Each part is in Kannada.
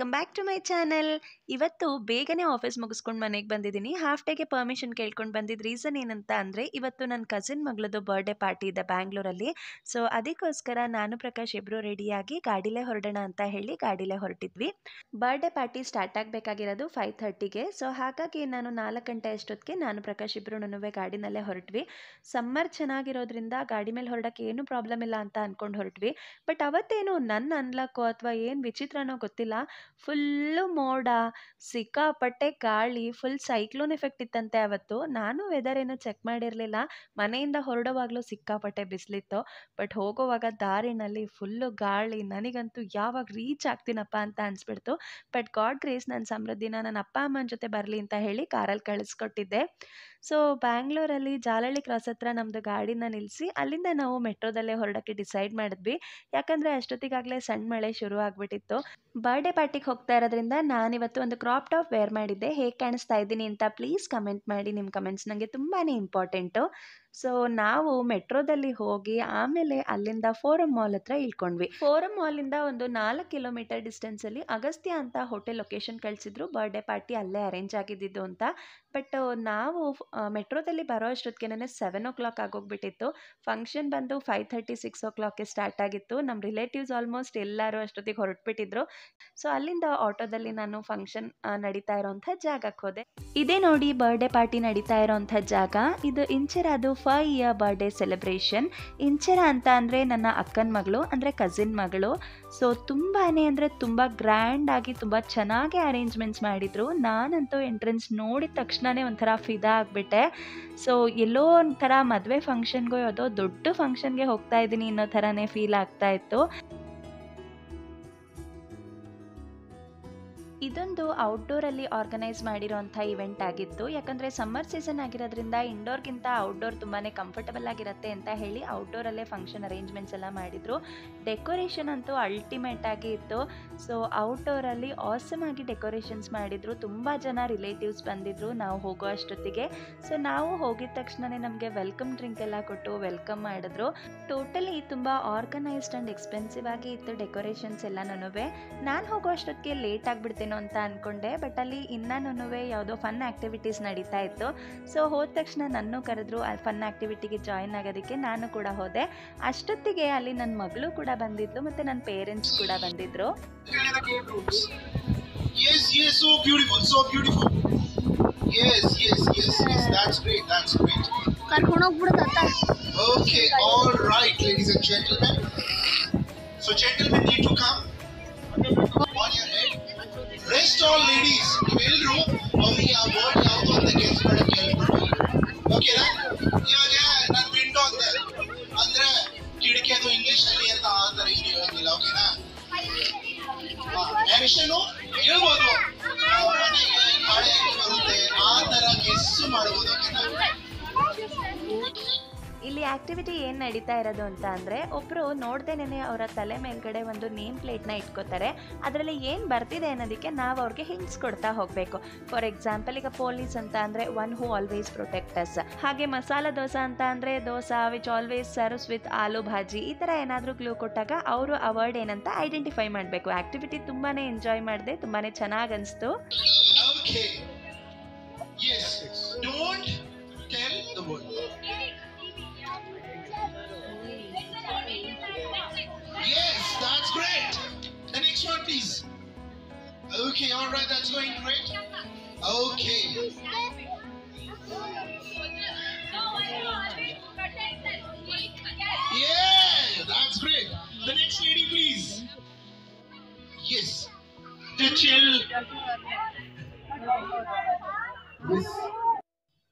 Welcome back to my channel. ಇವತ್ತು ಬೇಗನೆ ಆಫೀಸ್ ಮುಗಿಸ್ಕೊಂಡು ಮನೆಗೆ ಬಂದಿದ್ದೀನಿ. ಹಾಫ್ ಡೇಗೆ ಪರ್ಮಿಷನ್ ಕೇಳ್ಕೊಂಡು ಬಂದಿದ್ದ ರೀಸನ್ ಏನಂತ ಅಂದರೆ, ಇವತ್ತು ನನ್ನ ಕಸಿನ್ ಮಗಳದ್ದು ಬರ್ಡೇ ಪಾರ್ಟಿ ಇದೆ ಬ್ಯಾಂಗ್ಳೂರಲ್ಲಿ. ಸೊ ಅದಕ್ಕೋಸ್ಕರ ನಾನು ಪ್ರಕಾಶ್ ಇಬ್ಬರು ರೆಡಿಯಾಗಿ ಗಾಡಿಲೇ ಹೊರಡೋಣ ಅಂತ ಹೇಳಿ ಗಾಡಿಲೇ ಹೊರಟಿದ್ವಿ. ಬರ್ಡೇ ಪಾರ್ಟಿ ಸ್ಟಾರ್ಟ್ ಆಗಬೇಕಾಗಿರೋದು 5:30ಗೆ. ಸೊ ಹಾಗಾಗಿ ನಾನು 4 ಗಂಟೆ ಅಷ್ಟೊತ್ತಿಗೆ ನಾನು ಪ್ರಕಾಶ್ ಇಬ್ಬರು ಗಾಡಿನಲ್ಲೇ ಹೊರಟ್ವಿ. ಸಮ್ಮರ್ ಚೆನ್ನಾಗಿರೋದ್ರಿಂದ ಗಾಡಿ ಮೇಲೆ ಹೊರಡೋಕ್ಕೆ ಏನೂ ಪ್ರಾಬ್ಲಮ್ ಇಲ್ಲ ಅಂತ ಅಂದ್ಕೊಂಡು ಹೊರಟ್ವಿ. ಬಟ್ ಅವತ್ತೇನು ನನ್ನ ಅನ್ಲಕ್ಕೋ ಅಥವಾ ಏನು ವಿಚಿತ್ರನೋ ಗೊತ್ತಿಲ್ಲ, ಫುಲ್ಲು ಮೋಡ, ಸಿಕ್ಕಾಪಟ್ಟೆ ಗಾಳಿ, ಫುಲ್ ಸೈಕ್ಲೋನ್ ಎಫೆಕ್ಟ್ ಇತ್ತಂತೆ ಅವತ್ತು. ನಾನು ವೆದರ್ ಏನು ಚೆಕ್ ಮಾಡಿರಲಿಲ್ಲ. ಮನೆಯಿಂದ ಹೊರಡುವಾಗಲೂ ಸಿಕ್ಕಾಪಟ್ಟೆ ಬಿಸಿಲಿತ್ತು. ಬಟ್ ಹೋಗೋವಾಗ ದಾರಿನಲ್ಲಿ ಫುಲ್ಲು ಗಾಳಿ, ನನಗಂತೂ ಯಾವಾಗ ರೀಚ್ ಆಗ್ತೀನಪ್ಪ ಅಂತ ಅನಿಸ್ಬಿಡ್ತು. ಬಟ್ ಗಾಡ್ ಗ್ರೇಸ್ ನನ್ನ ಸಮೃದ್ಧಿನ ನನ್ನ ಅಪ್ಪ ಅಮ್ಮನ ಜೊತೆ ಬರಲಿ ಅಂತ ಹೇಳಿ ಕಾರಲ್ಲಿ ಕಳಿಸ್ಕೊಟ್ಟಿದ್ದೆ. ಸೊ ಬ್ಯಾಂಗ್ಳೂರಲ್ಲಿ ಜಾಲಹಳ್ಳಿ ಕ್ರಾಸ್ ಹತ್ರ ನಮ್ಮದು ಗಾಡಿನ ನಿಲ್ಲಿಸಿ ಅಲ್ಲಿಂದ ನಾವು ಮೆಟ್ರೋದಲ್ಲೇ ಹೊರಡೋಕ್ಕೆ ಡಿಸೈಡ್ ಮಾಡಿದ್ವಿ. ಯಾಕಂದರೆ ಅಷ್ಟೊತ್ತಿಗಾಗಲೇ ಸಣ್ಣ ಮಳೆ ಶುರು ಆಗಿಬಿಟ್ಟಿತ್ತು. ಬರ್ಡೇ ಪಾರ್ಟಿಗೆ ಹೋಗ್ತಾ ಇರೋದ್ರಿಂದ ನಾನಿವತ್ತು ಒಂದು ಕ್ರಾಪ್ ಟಾಪ್ ವೇರ್ ಮಾಡಿದ್ದೆ. ಹೇಗೆ ಕಾಣಿಸ್ತಾ ಇದ್ದೀನಿ ಅಂತ ಪ್ಲೀಸ್ ಕಮೆಂಟ್ ಮಾಡಿ. ನಿಮ್ಮ ಕಮೆಂಟ್ಸ್ ನನಗೆ ತುಂಬಾ ಇಂಪಾರ್ಟೆಂಟು. ಸೊ ನಾವು ಮೆಟ್ರೋದಲ್ಲಿ ಹೋಗಿ ಆಮೇಲೆ ಅಲ್ಲಿಂದ ಫೋರಮ್ ಮಾಲ್ ಹತ್ರ ಇಳ್ಕೊಂಡ್ವಿ. ಫೋರಮ್ ಮಾಲಿಂದ ಒಂದು 4 ಕಿಲೋಮೀಟರ್ ಡಿಸ್ಟೆನ್ಸಲ್ಲಿ ಅಗಸ್ತ್ಯ ಅಂತ ಹೋಟೆಲ್ ಲೊಕೇಶನ್ ಕಳಿಸಿದ್ರು, ಬರ್ಡೇ ಪಾರ್ಟಿ ಅಲ್ಲೇ ಅರೇಂಜ್ ಆಗಿದ್ದಿದ್ದು ಅಂತ. ಬಟ್ ನಾವು ಮೆಟ್ರೋದಲ್ಲಿ ಬರೋ ಅಷ್ಟೊತ್ತಿಗೆ 7 o'clock ಆಗೋಗ್ಬಿಟ್ಟಿತ್ತು. ಫಂಕ್ಷನ್ ಬಂದು 5:30 6 o'clockಗೆ ಸ್ಟಾರ್ಟ್ ಆಗಿತ್ತು. ನಮ್ಮ ರಿಲೇಟಿವ್ಸ್ ಆಲ್ಮೋಸ್ಟ್ ಎಲ್ಲರೂ ಅಷ್ಟೊತ್ತಿಗೆ ಹೊರಟ್ಬಿಟ್ಟಿದ್ರು. ಸೊ ಅಲ್ಲಿಂದ ಆಟೋದಲ್ಲಿ ನಾನು ಫಂಕ್ಷನ್ ನಡೀತಾ ಇರೋಂಥ ಜಾಗಕ್ಕೆ ಹೋದೆ. ಇದೇ ನೋಡಿ ಬರ್ಡೇ ಪಾರ್ಟಿ ನಡೀತಾ ಇರೋಂಥ ಜಾಗ. ಇದು ಇಂಚೆರಾದು 5 year ಬರ್ಡೇ ಸೆಲೆಬ್ರೇಷನ್. ಇಂಚೆರ ಅಂತ ಅಂದರೆ ನನ್ನ ಅಕ್ಕನ ಮಗಳು, ಅಂದರೆ ಕಸಿನ್ ಮಗಳು. ಸೊ ತುಂಬಾ ಅಂದರೆ ತುಂಬ ಗ್ರ್ಯಾಂಡಾಗಿ ತುಂಬ ಚೆನ್ನಾಗಿ ಅರೇಂಜ್ಮೆಂಟ್ಸ್ ಮಾಡಿದರು. ನಾನಂತೂ ಎಂಟ್ರೆನ್ಸ್ ನೋಡಿದ ತಕ್ಷಣವೇ ಒಂಥರ ಫಿದಾ ಆಗಿಬಿಟ್ಟೆ. ಸೊ ಎಲ್ಲೋ ಒಂಥರ ಮದುವೆ ಫಂಕ್ಷನ್ಗೋ ಯಾವುದೋ ದೊಡ್ಡ ಫಂಕ್ಷನ್ಗೆ ಹೋಗ್ತಾ ಇದ್ದೀನಿ ಅನ್ನೋ ಥರನೇ ಫೀಲ್ ಆಗ್ತಾ ಇತ್ತು. ಇದೊಂದು ಔಟ್ಡೋರಲ್ಲಿ ಆರ್ಗನೈಸ್ ಮಾಡಿರೋಂಥ ಇವೆಂಟ್ ಆಗಿತ್ತು. ಯಾಕಂದರೆ ಸಮ್ಮರ್ ಸೀಸನ್ ಆಗಿರೋದ್ರಿಂದ ಇಂಡೋರ್ಗಿಂತ ಔಟ್ಡೋರ್ ತುಂಬಾ ಕಂಫರ್ಟಬಲ್ ಆಗಿರುತ್ತೆ ಅಂತ ಹೇಳಿ ಔಟ್ಡೋರಲ್ಲೇ ಫಂಕ್ಷನ್ ಅರೇಂಜ್ಮೆಂಟ್ಸ್ ಎಲ್ಲ ಮಾಡಿದರು. ಡೆಕೋರೇಷನ್ ಅಂತೂ ಅಲ್ಟಿಮೇಟ್ ಆಗಿ ಇತ್ತು. ಸೊ ಔಟ್ಡೋರಲ್ಲಿ ಆಸಮ್ ಆಗಿ ಡೆಕೋರೇಷನ್ಸ್ ಮಾಡಿದರು. ತುಂಬ ಜನ ರಿಲೇಟಿವ್ಸ್ ಬಂದಿದ್ದರು ನಾವು ಹೋಗೋ ಅಷ್ಟೊತ್ತಿಗೆ. ಸೊ ನಾವು ಹೋಗಿದ ತಕ್ಷಣವೇ ನಮಗೆ ವೆಲ್ಕಮ್ ಡ್ರಿಂಕ್ ಎಲ್ಲ ಕೊಟ್ಟು ವೆಲ್ಕಮ್ ಮಾಡಿದ್ರು. ಟೋಟಲಿ ತುಂಬ ಆರ್ಗನೈಸ್ಡ್ ಆ್ಯಂಡ್ ಎಕ್ಸ್ಪೆನ್ಸಿವ್ ಆಗಿ ಇತ್ತು ಡೆಕೋರೇಷನ್ಸ್ ಎಲ್ಲನೂ. ನಾನು ಹೋಗೋ ಅಷ್ಟೊತ್ತಿಗೆ ಲೇಟ್ ಆಗಿಬಿಡ್ತೇನೋ ಅಂತ ಅಂದ್ಕೊಂಡೆ. ಬಟ್ ಅಲ್ಲಿ ಇನ್ನೂ ಯಾವುದೋ ಫನ್ ಆ್ಯಕ್ಟಿವಿಟೀಸ್ ನಡೀತಾ ಇತ್ತು. ಸೊ ಹೋದ ತಕ್ಷಣ ನನ್ನೂ ಕರೆದ್ರು ಆ ಫನ್ ಆ್ಯಕ್ಟಿವಿಟಿಗೆ ಜಾಯಿನ್ ಆಗೋದಕ್ಕೆ. ನಾನು ಕೂಡ ಹೋದೆ. ಅಷ್ಟೊತ್ತಿಗೆ ಅಲ್ಲಿ ನನ್ನ ಮಗಳು ಕೂಡ ಬಂದಿದ್ಲು ಮತ್ತು ನನ್ನ ಪೇರೆಂಟ್ಸ್ ಕೂಡ ಬಂದಿದ್ದರು. Okay, all right, ladies and gentlemen. So gentlemen need to come on your head. Rest all ladies, ನೀವೆಲ್ಲರೂ ಅವರಿಗೆ ಆ ವರ್ಡ್ ಯಾವುದು ಅಂತ ಗೆಸ್ ಮಾಡಕ್ಕೆ ಹೇಳ್ಬಿಡಿ. ಓಕೆನಾ? ಇವಾಗ ನಾನು ವಿಂಡೋ ಅಂದೆ ಅಂದ್ರೆ ಕಿಟಕಿ ಅದು ಇಂಗ್ಲಿಷ್ ಅಲ್ಲಿ ಅಂತ ಆ ಥರ ಏನು ಹೇಳಂಗಿಲ್ಲ. ಓಕೆನಾ? ಆಕ್ಷನು ಹೇಳ್ಬೋದು, ಮನೆಗೆ ಗಾಳಿ ಬರುತ್ತೆ ಆ ಥರ ಗೆಸ್ ಮಾಡ್ಬೋದು. ಓಕೆನಾ? ಇಲ್ಲಿ ಆ್ಯಕ್ಟಿವಿಟಿ ಏನು ನಡೀತಾ ಇರೋದು ಅಂತ ಅಂದರೆ, ಒಬ್ಬರು ನೋಡ್ದೇನೆ ಅವರ ತಲೆ ಮೇಲ್ಗಡೆ ಒಂದು ನೇಮ್ ಪ್ಲೇಟ್ನ ಇಟ್ಕೋತಾರೆ. ಅದರಲ್ಲಿ ಏನು ಬರ್ತಿದೆ ಅನ್ನೋದಕ್ಕೆ ನಾವು ಅವ್ರಿಗೆ ಹಿಂಟ್ಸ್ ಕೊಡ್ತಾ ಹೋಗಬೇಕು. ಫಾರ್ ಎಕ್ಸಾಂಪಲ್ ಈಗ ಪೊಲೀಸ್ ಅಂತ ಅಂದರೆ one who always protect us. ಹಾಗೆ ಮಸಾಲ ದೋಸೆ ಅಂತ ಅಂದರೆ dosa which always serves with aloo bhaji. ಈ ಥರ ಏನಾದರೂ ಕ್ಲೂ ಕೊಟ್ಟಾಗ ಅವರು ಆ ವರ್ಡ್ ಏನಂತ ಐಡೆಂಟಿಫೈ ಮಾಡಬೇಕು. ಆ್ಯಕ್ಟಿವಿಟಿ ತುಂಬಾ ಎಂಜಾಯ್ ಮಾಡಿದೆ, ತುಂಬಾ ಚೆನ್ನಾಗಿ ಅನಿಸ್ತು. Yes, that's great. The next one, please. Okay, all right, that's going great. Okay. Yeah, that's great. The next lady, please. Yes. To chill.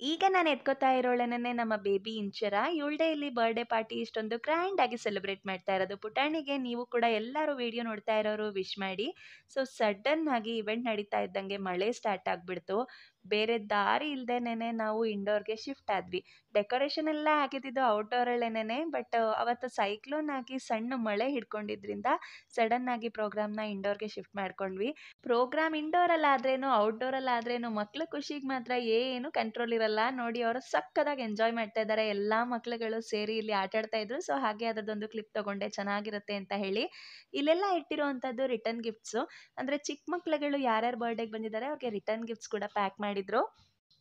ಈಗ ನಾನು ಎತ್ಕೋತಾ ಇರೋಳೇನೇ ನಮ್ಮ ಬೇಬಿ ಇಂಚರ. ಇವಳೇ ಇಲ್ಲಿ ಬರ್ಡೇ ಪಾರ್ಟಿ ಇಷ್ಟೊಂದು ಗ್ರ್ಯಾಂಡಾಗಿ ಸೆಲೆಬ್ರೇಟ್ ಮಾಡ್ತಾ ಇರೋದು. ಪುಟಾಣಿಗೆ ನೀವು ಕೂಡ ಎಲ್ಲರೂ ವಿಡಿಯೋ ನೋಡ್ತಾ ಇರೋರು ವಿಶ್ ಮಾಡಿ. ಸೊ ಸಡನ್ ಆಗಿ ಇವೆಂಟ್ ನಡೀತಾ ಇದ್ದಂಗೆ ಮಳೆ ಸ್ಟಾರ್ಟ್ ಆಗಿಬಿಡ್ತು. ಬೇರೆ ದಾರಿ ಇಲ್ದೇನೆ ನಾವು ಇಂಡೋರ್ಗೆ ಶಿಫ್ಟ್ ಆದ್ವಿ. ಡೆಕೋರೇಷನ್ ಎಲ್ಲ ಆಗಿದ್ದು ಔಟ್ಡೋರಲ್ಲೇನೆ. ಬಟ್ ಅವತ್ತು ಸೈಕ್ಲೋನ್ ಆಗಿ ಸಣ್ಣ ಮಳೆ ಹಿಡ್ಕೊಂಡಿದ್ರಿಂದ ಸಡನ್ ಆಗಿ ಪ್ರೋಗ್ರಾಮ್ನ ಇಂಡೋರ್ಗೆ ಶಿಫ್ಟ್ ಮಾಡ್ಕೊಂಡ್ವಿ. ಪ್ರೋಗ್ರಾಮ್ ಇಂಡೋರಲ್ಲಿ ಆದ್ರೇನು ಔಟ್ಡೋರಲ್ಲಿ ಆದ್ರೇನು ಮಕ್ಳ ಖುಷಿಗೆ ಮಾತ್ರ ಏನು ಕಂಟ್ರೋಲ್ ಇರಲ್ಲ. ನೋಡಿ ಅವರು ಸಕ್ಕದಾಗಿ ಎಂಜಾಯ್ ಮಾಡ್ತಾ ಇದ್ದಾರೆ. ಎಲ್ಲ ಮಕ್ಳುಗಳು ಸೇರಿ ಇಲ್ಲಿ ಆಟ ಆಡ್ತಾ ಇದ್ರು. ಸೊ ಹಾಗೆ ಅದರದೊಂದು ಕ್ಲಿಪ್ ತಗೊಂಡೆ ಚೆನ್ನಾಗಿರುತ್ತೆ ಅಂತ ಹೇಳಿ. ಇಲ್ಲೆಲ್ಲ ಇಟ್ಟಿರುವಂಥದ್ದು ರಿಟರ್ನ್ ಗಿಫ್ಟ್ಸು. ಅಂದರೆ ಚಿಕ್ಕ ಮಕ್ಳುಗಳು ಯಾರ್ಯಾರು ಬರ್ಡೇಗೆ ಬಂದಿದ್ದಾರೆ ಅವ್ರಿಗೆ ರಿಟರ್ನ್ ಗಿಫ್ಟ್ಸ್ ಕೂಡ ಪ್ಯಾಕ್ ಮಾಡಿದ್ರು.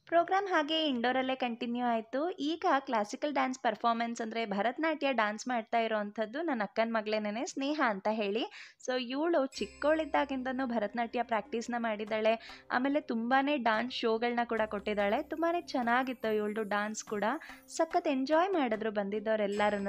ಪ್ರೋಗ್ರಾಮ್ ಹಾಗೆ ಇಂಡೋರಲ್ಲೇ ಕಂಟಿನ್ಯೂ ಆಯಿತು. ಈಗ ಕ್ಲಾಸಿಕಲ್ ಡ್ಯಾನ್ಸ್ ಪರ್ಫಾರ್ಮೆನ್ಸ್ ಅಂದರೆ ಭರತನಾಟ್ಯ ಡ್ಯಾನ್ಸ್ ಮಾಡ್ತಾ ಇರೋವಂಥದ್ದು ನನ್ನ ಅಕ್ಕನ ಮಗಳೇನೇ, ಸ್ನೇಹ ಅಂತ ಹೇಳಿ. ಸೊ ಇವಳು ಚಿಕ್ಕವಳಿದ್ದಾಗಿಂದನೂ ಭರತನಾಟ್ಯ ಪ್ರಾಕ್ಟೀಸ್ನ ಮಾಡಿದ್ದಾಳೆ. ಆಮೇಲೆ ತುಂಬಾ ಡ್ಯಾನ್ಸ್ ಶೋಗಳನ್ನ ಕೂಡ ಕೊಟ್ಟಿದ್ದಾಳೆ. ತುಂಬಾ ಚೆನ್ನಾಗಿತ್ತು ಇವಳು ಡ್ಯಾನ್ಸ್ ಕೂಡ. ಸಖತ್ ಎಂಜಾಯ್ ಮಾಡಿದ್ರು ಬಂದಿದ್ದವರೆಲ್ಲರೂ.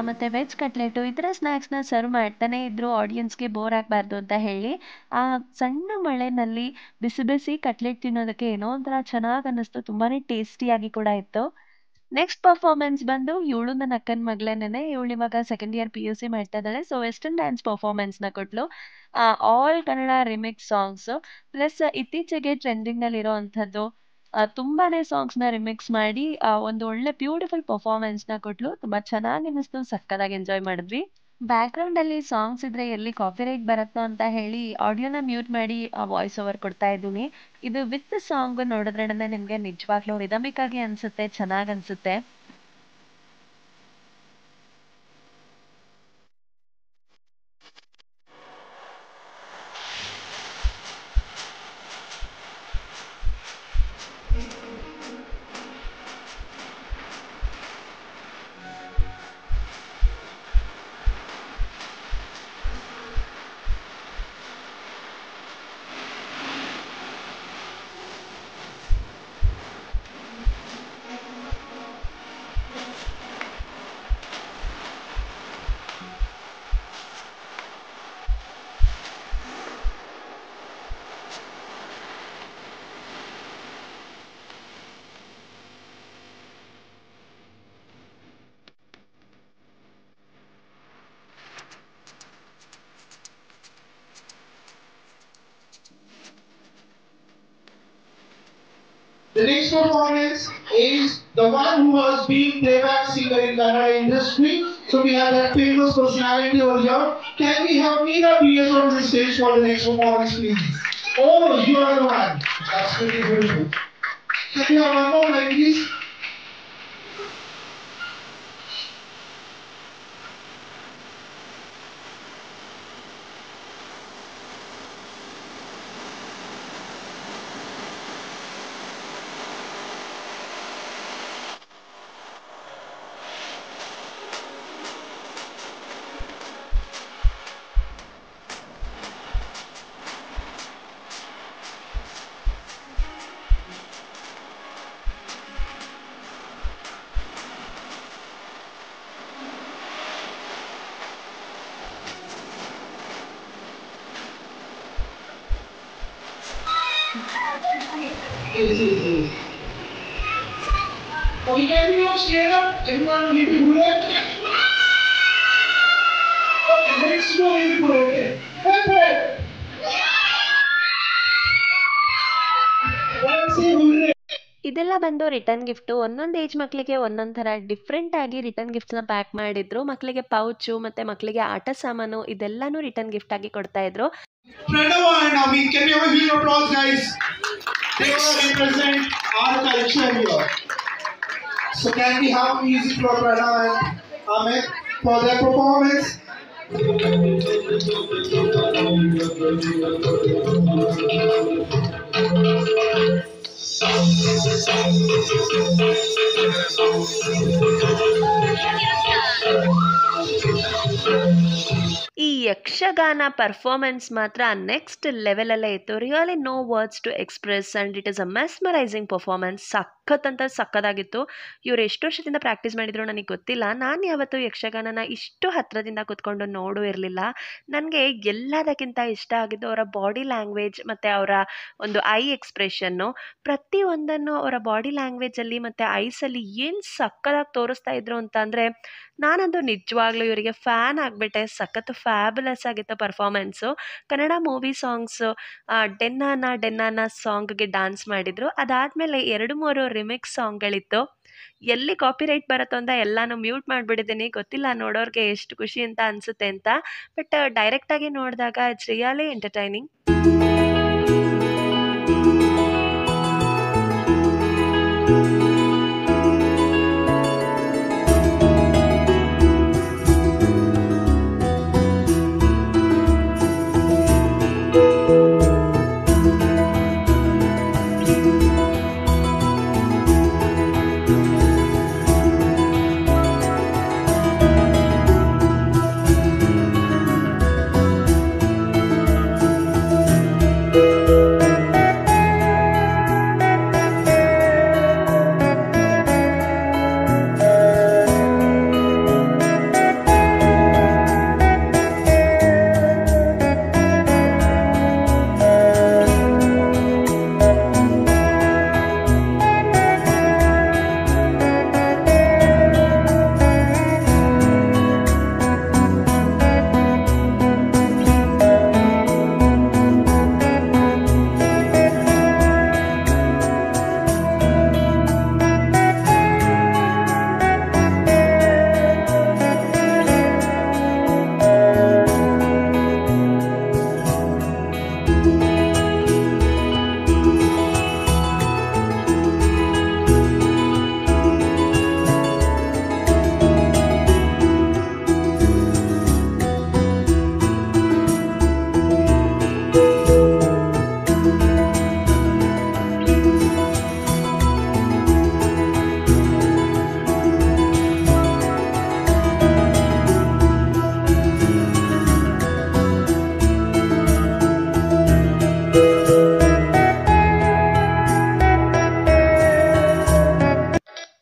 ಮತ್ತು ವೆಜ್ ಕಟ್ಲೆಟು ಈ ಥರ ಸ್ನ್ಯಾಕ್ಸ್ನ ಸರ್ವ್ ಮಾಡ್ತಾನೆ ಇದ್ರು ಆಡಿಯನ್ಸ್ಗೆ ಬೋರ್ ಆಗಬಾರ್ದು ಅಂತ ಹೇಳಿ. ಆ ಸಣ್ಣ ಮಳೆನಲ್ಲಿ ಬಿಸಿ ಬಿಸಿ ಕಟ್ಲೆಟ್ ತಿನ್ನೋದಕ್ಕೆ ಏನೋ ಒಂಥರ ಚೆನ್ನಾಗಿ ಅನ್ನಿಸ್ತು. ತುಂಬಾ ಟೇಸ್ಟಿಯಾಗಿ ಕೂಡ ಇತ್ತು. ನೆಕ್ಸ್ಟ್ ಪರ್ಫಾರ್ಮೆನ್ಸ್ ಬಂದು ಇವಳು ನನ್ನ ಅಕ್ಕನ ಮಗಳೇನೆ. ಇವಳು ಇವಾಗ ಸೆಕೆಂಡ್ ಇಯರ್ PUC ಮಾಡ್ತಾ ಇದ್ದಾಳೆ. ಸೊ ವೆಸ್ಟರ್ನ್ ಡ್ಯಾನ್ಸ್ ಪರ್ಫಾರ್ಮೆನ್ಸ್ನ ಕೊಟ್ಲು. All Kannada remix songs plus ಇತ್ತೀಚೆಗೆ ಟ್ರೆಂಡಿಂಗ್ನಲ್ಲಿರೋ ಅಂಥದ್ದು ತುಂಬಾ ಸಾಂಗ್ಸ್ನ ರಿಮಿಕ್ಸ್ ಮಾಡಿ ಒಂದು ಒಳ್ಳೆ ಬ್ಯೂಟಿಫುಲ್ ಪರ್ಫಾರ್ಮೆನ್ಸ್ನ ಕೊಟ್ಲು. ತುಂಬ ಚೆನ್ನಾಗಿ ಅನ್ನಿಸ್ತು, ಸಕ್ಕದಾಗಿ ಎಂಜಾಯ್ ಮಾಡಿದ್ವಿ. ಬ್ಯಾಕ್ಗ್ರೌಂಡಲ್ಲಿ ಸಾಂಗ್ಸ್ ಇದ್ರೆ ಎಲ್ಲಿ ಕಾಪಿರೈಟ್ ಬರುತ್ತೋ ಅಂತ ಹೇಳಿ ಆಡಿಯೋನ ಮ್ಯೂಟ್ ಮಾಡಿ ವಾಯ್ಸ್ ಓವರ್ ಕೊಡ್ತಾ ಇದ್ದೀನಿ. ಇದು ವಿತ್ ಸಾಂಗ್ ನೋಡಿದ್ರೆ ನಿಮಗೆ ನಿಜವಾಗ್ಲೂ ರಿದಮಿಕ್ ಆಗಿ ಅನಿಸುತ್ತೆ, ಚೆನ್ನಾಗಿ ಅನಿಸುತ್ತೆ. The next performance is the one who has been playback singer in Kannada industry. So we have that famous personality over here. Can we have Meena PS on the stage for the next performance, please? Oh, you are the one. That's pretty beautiful. Can we have one more line, please? We can be all stand up. Everyone need to do that. Okay, let's go in for it. Okay. ಇದೆಲ್ಲ ಬಂದು ರಿಟರ್ನ್ ಗಿಫ್ಟು. ಒಂದೊಂದು ಏಜ್ ಮಕ್ಕಳಿಗೆ ಒಂದೊಂದು ಥರ ಡಿಫ್ರೆಂಟ್ ಆಗಿ ರಿಟರ್ನ್ ಗಿಫ್ಟ್ಸ್ನ ಪ್ಯಾಕ್ ಮಾಡಿದ್ರು. ಮಕ್ಕಳಿಗೆ ಪೌಚು ಮತ್ತು ಮಕ್ಕಳಿಗೆ ಆಟ ಸಾಮಾನು ಇದೆಲ್ಲನೂ ರಿಟರ್ನ್ ಗಿಫ್ಟ್ ಆಗಿ ಕೊಡ್ತಾ ಇದ್ರು. Pranava and Amit, can we have a huge applause, guys? They represent our culture here. So can we have music for Pranava and Amit? for their performance. ಈ ಯಕ್ಷಗಾನ ಪರ್ಫಾರ್ಮೆನ್ಸ್ ಮಾತ್ರ ನೆಕ್ಸ್ಟ್ ಲೆವೆಲಲ್ಲೇ ಇತ್ತು. Really no words to express and it is a mesmerising performance. ಸಕ್ಕತ್ತಾಗಿತ್ತು. ಇವ್ರು ಎಷ್ಟು ವರ್ಷದಿಂದ ಪ್ರಾಕ್ಟೀಸ್ ಮಾಡಿದ್ರು ನನಗೆ ಗೊತ್ತಿಲ್ಲ. ನಾನು ಯಾವತ್ತೂ ಯಕ್ಷಗಾನನ ಇಷ್ಟು ಹತ್ತಿರದಿಂದ ಕೂತ್ಕೊಂಡು ನೋಡೂ ಇರಲಿಲ್ಲ. ನನಗೆ ಎಲ್ಲದಕ್ಕಿಂತ ಇಷ್ಟ ಆಗಿದ್ದು ಅವರ ಬಾಡಿ ಲ್ಯಾಂಗ್ವೇಜ್ ಮತ್ತು ಅವರ ಒಂದು ಐ ಎಕ್ಸ್ಪ್ರೆಷನ್ನು. ಪ್ರತಿಯೊಂದನ್ನು ಅವರ ಬಾಡಿ ಲ್ಯಾಂಗ್ವೇಜಲ್ಲಿ ಮತ್ತು ಐಸಲ್ಲಿ ಏನು ಸಕ್ಕತ್ತಾಗಿ ತೋರಿಸ್ತಾ ಇದ್ರು ಅಂತ ಅಂದರೆ ನಾನಂತೂ ನಿಜವಾಗ್ಲೂ ಇವರಿಗೆ ಫ್ಯಾನ್ ಆಗಿಬಿಟ್ಟೆ. ಸಖತ್ತು ಫ್ಯಾಬುಲಸ್ ಆಗಿತ್ತು performance. Kannada movie songs Dennana ಸಾಂಗ್ಗೆ ಡ್ಯಾನ್ಸ್ ಮಾಡಿದರು. ಅದಾದಮೇಲೆ 2-3 ರಿಮಿಕ್ಸ್ ಸಾಂಗ್ಗಳಿತ್ತು. ಎಲ್ಲಿ ಕಾಪಿರೈಟ್ ಬರುತ್ತೋ ಅಂತ ಎಲ್ಲನೂ ಮ್ಯೂಟ್ ಮಾಡಿಬಿಟ್ಟಿದ್ದೀನಿ. ಗೊತ್ತಿಲ್ಲ ನೋಡೋರಿಗೆ ಎಷ್ಟು ಖುಷಿ ಅಂತ ಅನಿಸುತ್ತೆ ಅಂತ. ಬಟ್ ಡೈರೆಕ್ಟಾಗಿ ನೋಡಿದಾಗ it's really entertaining.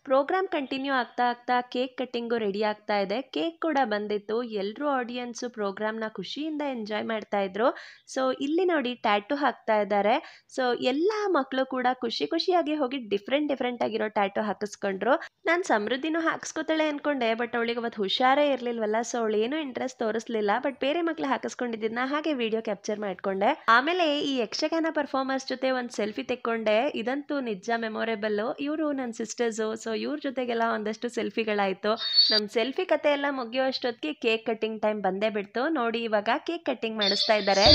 Program continue ಆಗ್ತಾ ಕೇಕ್ ಕಟ್ಟಿಂಗು ರೆಡಿ ಆಗ್ತಾ ಇದೆ. ಕೇಕ್ ಕೂಡ ಬಂದಿತ್ತು. ಎಲ್ಲರೂ ಆಡಿಯನ್ಸು ಪ್ರೋಗ್ರಾಮ್ನ ಖುಷಿಯಿಂದ ಎಂಜಾಯ್ ಮಾಡ್ತಾ ಇದ್ರು. ಸೊ ಇಲ್ಲಿ ನೋಡಿ ಟ್ಯಾಟೂ ಹಾಕ್ತಾ ಇದ್ದಾರೆ. ಸೊ ಎಲ್ಲ ಮಕ್ಕಳು ಕೂಡ ಖುಷಿಯಾಗಿ ಹೋಗಿ ಡಿಫ್ರೆಂಟ್ ಆಗಿರೋ ಟ್ಯಾಟೂ ಹಾಕಿಸ್ಕೊಂಡ್ರು. ನಾನು ಸಮೃದ್ಧಿನೂ ಹಾಕಿಸ್ಕೋತಾಳೆ ಅಂದ್ಕೊಂಡೆ, ಬಟ್ ಅವಳಿಗೆ ಅವತ್ತು ಹುಷಾರೇ ಇರಲಿಲ್ವಲ್ಲ, ಸೊ ಅವಳು ಏನೂ ಇಂಟ್ರೆಸ್ಟ್ ತೋರಿಸ್ಲಿಲ್ಲ. ಬಟ್ ಬೇರೆ ಮಕ್ಳು ಹಾಕಿಸ್ಕೊಂಡಿದ್ದನ್ನ ಹಾಗೆ ವಿಡಿಯೋ ಕ್ಯಾಪ್ಚರ್ ಮಾಡ್ಕೊಂಡೆ. ಆಮೇಲೆ ಈ ಯಕ್ಷಗಾನ ಪರ್ಫಾರ್ಮರ್ಸ್ ಜೊತೆ ಒಂದು ಸೆಲ್ಫಿ ತೆಕ್ಕೊಂಡೆ. ಇದಂತೂ ನಿಜ ಮೆಮೊರೇಬಲ್ಲು. ಇವರು ನನ್ನ ಸಿಸ್ಟರ್ಸು. ಸೊ ಇವ್ರ ಜೊತೆಗೆಲ್ಲ ಒಂದಷ್ಟು ಸೆಲ್ಫಿಗಳಾಯಿತು. ನಮ್ಮ ಸೆಲ್ಫಿ ಕತೆ ಎಲ್ಲ ಮುಗಿಯೋ ಅಷ್ಟೊತ್ತಿಗೆ ಕೇಕ್ ಕಟ್ಟಿಂಗ್ ಟೈಮ್ ಬಂದೇ ಬಿಡ್ತು. ನೋಡಿ ಇವಾಗ ಕೇಕ್ ಕಟ್ಟಿಂಗ್ ಮಾಡಿಸ್ತಾ ಇದ್ದಾರೆ.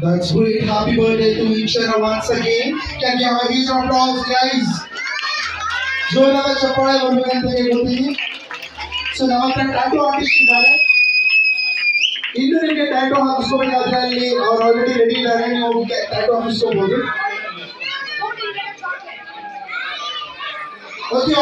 That's great. Happy birthday to each other once again. Can you have a huge applause, guys? ಜೋರಾದ ಚಪ್ಪಾಳೆ ಬರಬೇಕಂತ ಹೇಳ್ತೀನಿ. ಸೊ ನಮ್ಮ ಹತ್ರ ಟ್ಯಾಟೂ ಆರ್ಟಿಸ್ಟ್ ಇದ್ದಾರೆ. ಇನ್ನು ನಿಮಗೆ ಟ್ಯಾಟೂ ಹಾಕಿಸ್ಕೋಬೇಕಾದ್ರೆ ಅಲ್ಲಿ ಅವ್ರು ಆಲ್ರೆಡಿ ರೆಡಿ ಇದ್ದಾರೆ. ನೀವು ಟ್ಯಾಟೂ ಹಾಕಿಸ್ಕೋಬಹುದು. ಓಕೆ.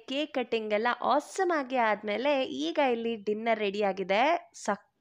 ಕೇಕ್ ಕಟಿಂಗ್ ಎಲ್ಲ ಆಸಮ್ ಆಗಿ ಆದಮೇಲೆ ಈಗ ಇಲ್ಲಿ ಡಿನ್ನರ್ ರೆಡಿ ಆಗಿದೆ. ಸಖತ್ತು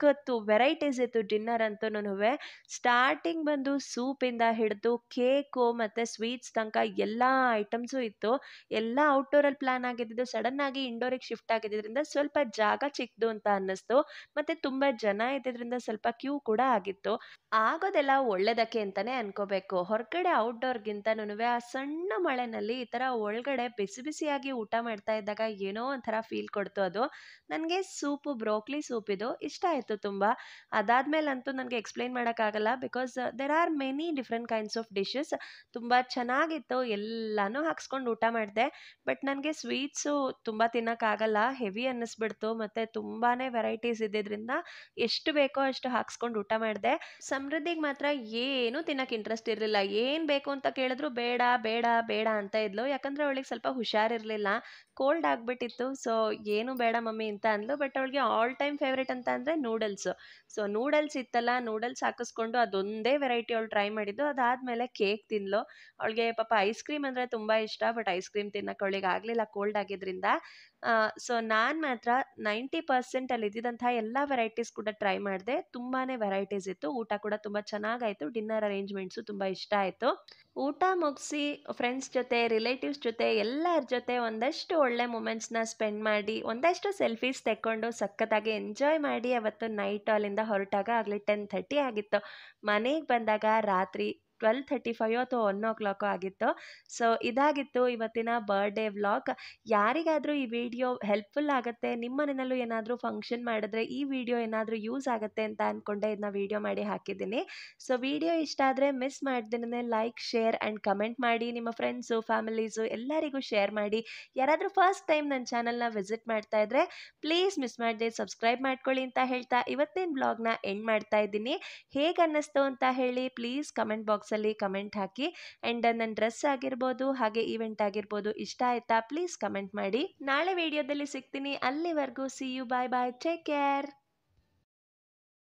ವೆರೈಟೀಸ್ ಇತ್ತು ಡಿನ್ನರ್ ಅಂತೂನುವೆ. ಸ್ಟಾರ್ಟಿಂಗ್ ಬಂದು ಸೂಪಿಂದ ಹಿಡಿದು ಕೇಕು ಮತ್ತು ಸ್ವೀಟ್ಸ್ ತನಕ ಎಲ್ಲ ಐಟಮ್ಸು ಇತ್ತು. ಎಲ್ಲ ಔಟ್‌ಡೋರಲ್ಲಿ ಪ್ಲಾನ್ ಆಗಿದ್ದಿದ್ದು ಸಡನ್ನಾಗಿ ಇಂಡೋರಿಗೆ ಶಿಫ್ಟ್ ಆಗಿದ್ದರಿಂದ ಸ್ವಲ್ಪ ಜಾಗ ಚಿಕ್ಕದು ಅಂತ ಅನ್ನಿಸ್ತು. ಮತ್ತು ತುಂಬ ಜನ ಇದ್ದಿದ್ದರಿಂದ ಸ್ವಲ್ಪ ಕ್ಯೂ ಕೂಡ ಆಗಿತ್ತು. ಆಗೋದೆಲ್ಲ ಒಳ್ಳೇದಕ್ಕೆ ಅಂತಾನೆ ಅನ್ಕೋಬೇಕು. ಹೊರಗಡೆ ಔಟ್‌ಡೋರ್‌ಗಿಂತನೂನುವೆ ಆ ಸಣ್ಣ ಮಳೆನಲ್ಲಿ ಈ ಥರ ಒಳಗಡೆ ಬಿಸಿ ಬಿಸಿಯಾಗಿ ಊಟ ಮಾಡ್ತಾ ಇದ್ದಾಗ ಏನೋ ಒಂಥರ ಫೀಲ್ ಕೊಡ್ತು ಅದು. ನನಗೆ ಸೂಪು ಬ್ರೋಕ್ಲಿ ಸೂಪ್ ಇದು ಇಷ್ಟ ಆಯಿತು ತುಂಬ. ಅದಾದ್ಮೇಲಂತೂ ನನಗೆ ಎಕ್ಸ್‌ಪ್ಲೇನ್ ಮಾಡೋಕ್ಕಾಗಲ್ಲ because there are many different kinds of dishes. ತುಂಬ ಚೆನ್ನಾಗಿತ್ತು. ಎಲ್ಲಾನು ಹಾಕ್ಸ್ಕೊಂಡು ಊಟ ಮಾಡಿದೆ. ಬಟ್ ನನಗೆ ಸ್ವೀಟ್ಸು ತುಂಬ ತಿನ್ನೋಕ್ಕಾಗಲ್ಲ. ಹೆವಿ ಅನ್ನಿಸ್ಬಿಡ್ತು. ಮತ್ತು ತುಂಬಾ ವೆರೈಟೀಸ್ ಇದ್ದಿದ್ದರಿಂದ ಎಷ್ಟು ಬೇಕೋ ಅಷ್ಟು ಹಾಕ್ಸ್ಕೊಂಡು ಊಟ ಮಾಡಿದೆ. ಸಮೃದ್ಧಿಗೆ ಮಾತ್ರ ಏನೂ ತಿನ್ನಕ್ಕೆ ಇಂಟ್ರೆಸ್ಟ್ ಇರಲಿಲ್ಲ. ಏನು ಬೇಕು ಅಂತ ಕೇಳಿದ್ರು ಬೇಡ, ಬೇಡ, ಬೇಡ ಅಂತ ಇದ್ಲು. ಯಾಕಂದರೆ ಅವಳಿಗೆ ಸ್ವಲ್ಪ ಹುಷಾರಿರಲಿಲ್ಲ. ಕೋಲ್ಡ್ ಆಗಿಬಿಟ್ಟಿತ್ತು. ಸೊ ಏನು ಬೇಡ ಮಮ್ಮಿ ಅಂತ ಅಂದ್ಲು. ಬಟ್ ಅವಳಿಗೆ ಆಲ್ ಟೈಮ್ ಫೇವ್ರೇಟ್ ಅಂತ ಅಂದರೆ ನೂಡಲ್ಸು. ಸೊ ನೂಡಲ್ಸ್ ಇತ್ತಲ್ಲ, ನೂಡಲ್ಸ್ ಹಾಕಿಸ್ಕೊಂಡು ಅದೊಂದೇ ವೆರೈಟಿ ಅವಳು ಟ್ರೈ ಮಾಡಿದ್ದು. ಅದಾದಮೇಲೆ ಕೇಕ್ ತಿಂದ್ಲು. ಅವಳಿಗೆ ಪಾಪ ಐಸ್ ಕ್ರೀಮ್ ಅಂದರೆ ತುಂಬ ಇಷ್ಟ. ಬಟ್ ಐಸ್ ಕ್ರೀಮ್ ತಿನ್ನಕ್ಕೆ ಅವಳಿಗೆ ಆಗಲಿಲ್ಲ ಕೋಲ್ಡ್ ಆಗಿದ್ದರಿಂದ. ಸೊ ನಾನು ಮಾತ್ರ 90% ಅಲ್ಲಿ ಇದ್ದಿದ್ದಂತಹ ಎಲ್ಲ ವೆರೈಟೀಸ್ ಕೂಡ ಟ್ರೈ ಮಾಡಿದೆ. ತುಂಬಾ ವೆರೈಟೀಸ್ ಇತ್ತು. ಊಟ ಕೂಡ ತುಂಬ ಚೆನ್ನಾಗಾಯಿತು. ಡಿನ್ನರ್ ಅರೇಂಜ್‌ಮೆಂಟ್ಸು ತುಂಬ ಇಷ್ಟ ಆಯಿತು. ಊಟ ಮುಗಿಸಿ ಫ್ರೆಂಡ್ಸ್ ಜೊತೆ, ರಿಲೇಟಿವ್ಸ್ ಜೊತೆ ಎಲ್ಲರ ಜೊತೆ ಒಂದಷ್ಟು ಒಳ್ಳೆ ಮೊಮೆಂಟ್ಸ್‌ನ ಸ್ಪೆಂಡ್ ಮಾಡಿ, ಒಂದಷ್ಟು ಸೆಲ್ಫೀಸ್ ತೆಕ್ಕೊಂಡು ಸಖತ್ತಾಗಿ ಎಂಜಾಯ್ ಮಾಡಿ ಅವತ್ತು ನೈಟ್ ಅಲ್ಲಿಂದ ಹೊರಟಾಗ ಆಗಲೇ 10:30 ಆಗಿತ್ತು. ಮನೆಗೆ ಬಂದಾಗ ರಾತ್ರಿ 12:35 ಅಥವಾ 1 ಆಗಿತ್ತು. ಸೊ ಇದಾಗಿತ್ತು ಇವತ್ತಿನ ಬರ್ಡೇ ವ್ಲಾಗ್. ಯಾರಿಗಾದರೂ ಈ ವಿಡಿಯೋ ಹೆಲ್ಪ್‌ಫುಲ್ ಆಗುತ್ತೆ, ನಿಮ್ಮ ಮನೆಯಲ್ಲೂ ಏನಾದರೂ ಫಂಕ್ಷನ್ ಮಾಡಿದ್ರೆ ಈ ವಿಡಿಯೋ ಏನಾದರೂ ಯೂಸ್ ಆಗುತ್ತೆ ಅಂತ ಅಂದ್ಕೊಂಡೆ ಇದನ್ನ ವಿಡಿಯೋ ಮಾಡಿ ಹಾಕಿದ್ದೀನಿ. ಸೊ ವಿಡಿಯೋ ಇಷ್ಟ ಆದರೆ ಮಿಸ್ ಮಾಡ್ದೇನೆ ಲೈಕ್, ಶೇರ್ ಆ್ಯಂಡ್ ಕಮೆಂಟ್ ಮಾಡಿ. ನಿಮ್ಮ ಫ್ರೆಂಡ್ಸು, ಫ್ಯಾಮಿಲೀಸು ಎಲ್ಲರಿಗೂ ಶೇರ್ ಮಾಡಿ. ಯಾರಾದರೂ ಫಸ್ಟ್ ಟೈಮ್ ನನ್ನ ಚಾನಲ್‌ನ ವಿಸಿಟ್ ಮಾಡ್ತಾ ಇದ್ದರೆ ಪ್ಲೀಸ್ ಮಿಸ್ ಮಾಡದೆ ಸಬ್ಸ್ಕ್ರೈಬ್ ಮಾಡ್ಕೊಳ್ಳಿ ಅಂತ ಹೇಳ್ತಾ ಇವತ್ತಿನ ವ್ಲಾಗ್‌ನ ಎಂಡ್ ಮಾಡ್ತಾ ಇದ್ದೀನಿ. ಹೇಗೆ ಅನ್ನಿಸ್ತು ಅಂತ ಹೇಳಿ ಪ್ಲೀಸ್ ಕಮೆಂಟ್ ಬಾಕ್ಸಲ್ಲಿ ಕಮೆಂಟ್ ಹಾಕಿ. ಆ್ಯಂಡ್ ನನ್ನ ಡ್ರೆಸ್ ಆಗಿರ್ಬೋದು, ಹಾಗೆ ಈವೆಂಟ್ ಆಗಿರ್ಬೋದು ಇಷ್ಟ ಆಯಿತಾ ಪ್ಲೀಸ್ ಕಮೆಂಟ್ ಮಾಡಿ. ನಾಳೆ ವಿಡಿಯೋದಲ್ಲಿ ಸಿಗ್ತೀನಿ. ಅಲ್ಲಿವರೆಗೂ see you, bye bye, take care.